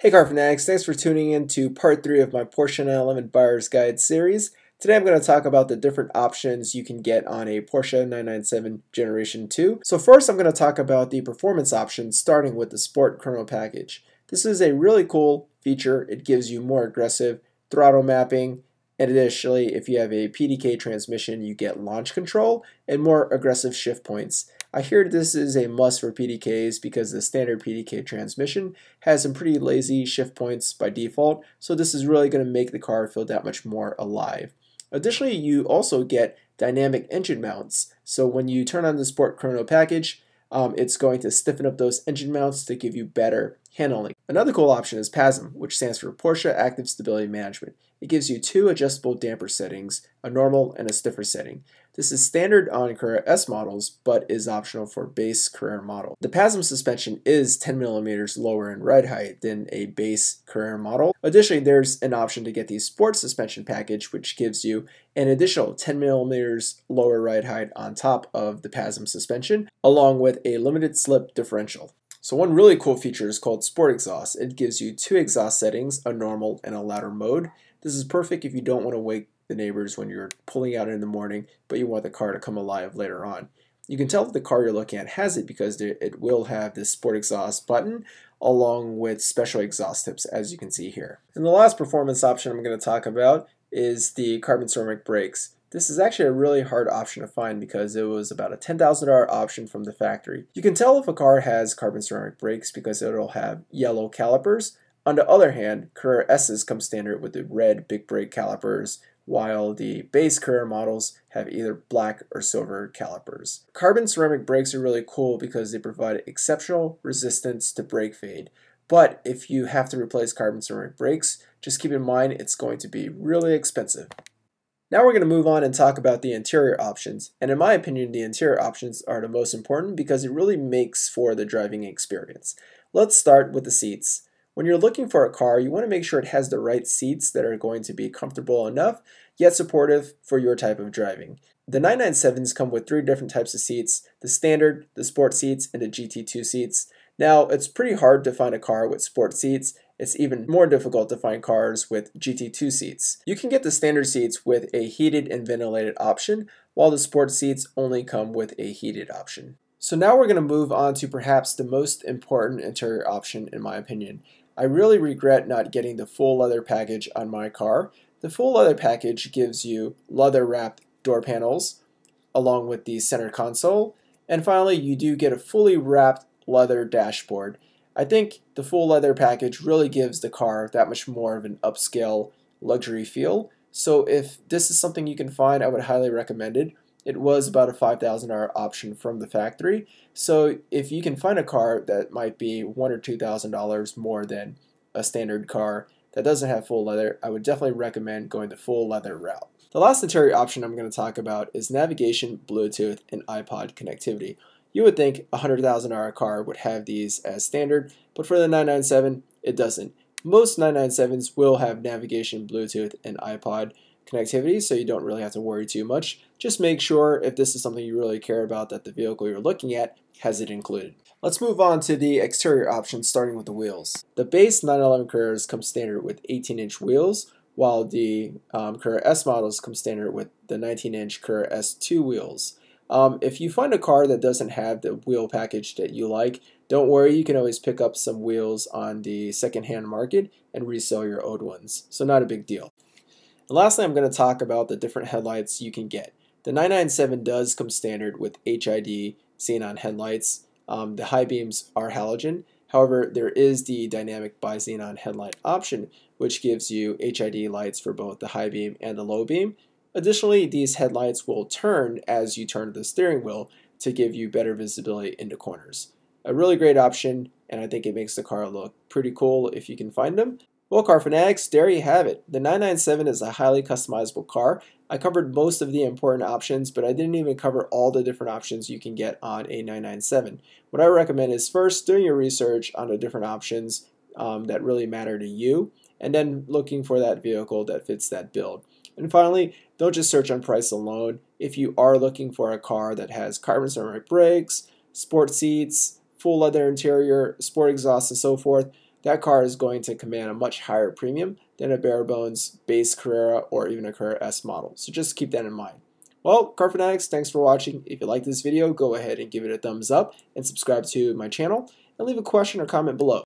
Hey car fanatics, thanks for tuning in to part 3 of my Porsche 911 Buyer's Guide series. Today I'm going to talk about the different options you can get on a Porsche 997 Generation 2. So first I'm going to talk about the performance options starting with the Sport Chrono package. This is a really cool feature. It gives you more aggressive throttle mapping, and additionally if you have a PDK transmission you get launch control and more aggressive shift points. I hear this is a must for PDKs because the standard PDK transmission has some pretty lazy shift points by default, so this is really going to make the car feel that much more alive. Additionally, you also get dynamic engine mounts, so when you turn on the Sport Chrono package, it's going to stiffen up those engine mounts to give you better handling. Another cool option is PASM, which stands for Porsche Active Stability Management. It gives you 2 adjustable damper settings, a normal and a stiffer setting. This is standard on Carrera S models, but is optional for base Carrera model. The PASM suspension is 10 millimeters lower in ride height than a base Carrera model. Additionally, there's an option to get the Sport suspension package, which gives you an additional 10 millimeters lower ride height on top of the PASM suspension, along with a limited slip differential. So one really cool feature is called Sport Exhaust. It gives you 2 exhaust settings, a normal and a louder mode. This is perfect if you don't want to wake the neighbors when you're pulling out in the morning, but you want the car to come alive later on. You can tell that the car you're looking at has it because it will have this Sport Exhaust button along with special exhaust tips, as you can see here. And the last performance option I'm going to talk about is the carbon ceramic brakes. This is actually a really hard option to find because it was about a $10,000 option from the factory. You can tell if a car has carbon ceramic brakes because it'll have yellow calipers. On the other hand, Carrera S's come standard with the red big brake calipers, while the base Carrera models have either black or silver calipers. Carbon ceramic brakes are really cool because they provide exceptional resistance to brake fade. But if you have to replace carbon ceramic brakes, just keep in mind it's going to be really expensive. Now we're going to move on and talk about the interior options, and in my opinion the interior options are the most important because it really makes for the driving experience. Let's start with the seats. When you're looking for a car, you want to make sure it has the right seats that are going to be comfortable enough, yet supportive for your type of driving. The 997s come with 3 different types of seats: the standard, the sport seats, and the GT2 seats. Now, it's pretty hard to find a car with sport seats. It's even more difficult to find cars with GT2 seats. You can get the standard seats with a heated and ventilated option, while the sport seats only come with a heated option. So now we're going to move on to perhaps the most important interior option in my opinion. I really regret not getting the full leather package on my car. The full leather package gives you leather wrapped door panels along with the center console, and finally you do get a fully wrapped leather dashboard. I think the full leather package really gives the car that much more of an upscale luxury feel. So if this is something you can find, I would highly recommend it. It was about a $5,000 option from the factory. So if you can find a car that might be $1,000 or $2,000 more than a standard car that doesn't have full leather, I would definitely recommend going the full leather route. The last interior option I'm going to talk about is navigation, Bluetooth, and iPod connectivity. You would think a $100,000 car would have these as standard, but for the 997, it doesn't. Most 997s will have navigation, Bluetooth, and iPod connectivity, so you don't really have to worry too much. Just make sure, if this is something you really care about, that the vehicle you're looking at has it included. Let's move on to the exterior options, starting with the wheels. The base 911 Carreras come standard with 18-inch wheels, while the Carrera S models come standard with the 19-inch Carrera S2 wheels. If you find a car that doesn't have the wheel package that you like, don't worry, you can always pick up some wheels on the secondhand market and resell your old ones, so not a big deal. And lastly, I'm going to talk about the different headlights you can get. The 997 does come standard with HID xenon headlights. The high beams are halogen. However, there is the dynamic bi-xenon headlight option, which gives you HID lights for both the high beam and the low beam. Additionally, these headlights will turn as you turn the steering wheel to give you better visibility into corners. A really great option, and I think it makes the car look pretty cool if you can find them. Well, car fanatics, there you have it. The 997 is a highly customizable car. I covered most of the important options, but I didn't even cover all the different options you can get on a 997. What I recommend is first doing your research on the different options that really matter to you, and then looking for that vehicle that fits that build. And finally, don't just search on price alone. If you are looking for a car that has carbon ceramic brakes, sport seats, full leather interior, sport exhaust, and so forth, that car is going to command a much higher premium than a bare bones base Carrera or even a Carrera S model. So just keep that in mind. Well, car fanatics, thanks for watching. If you like this video, go ahead and give it a thumbs up and subscribe to my channel and leave a question or comment below.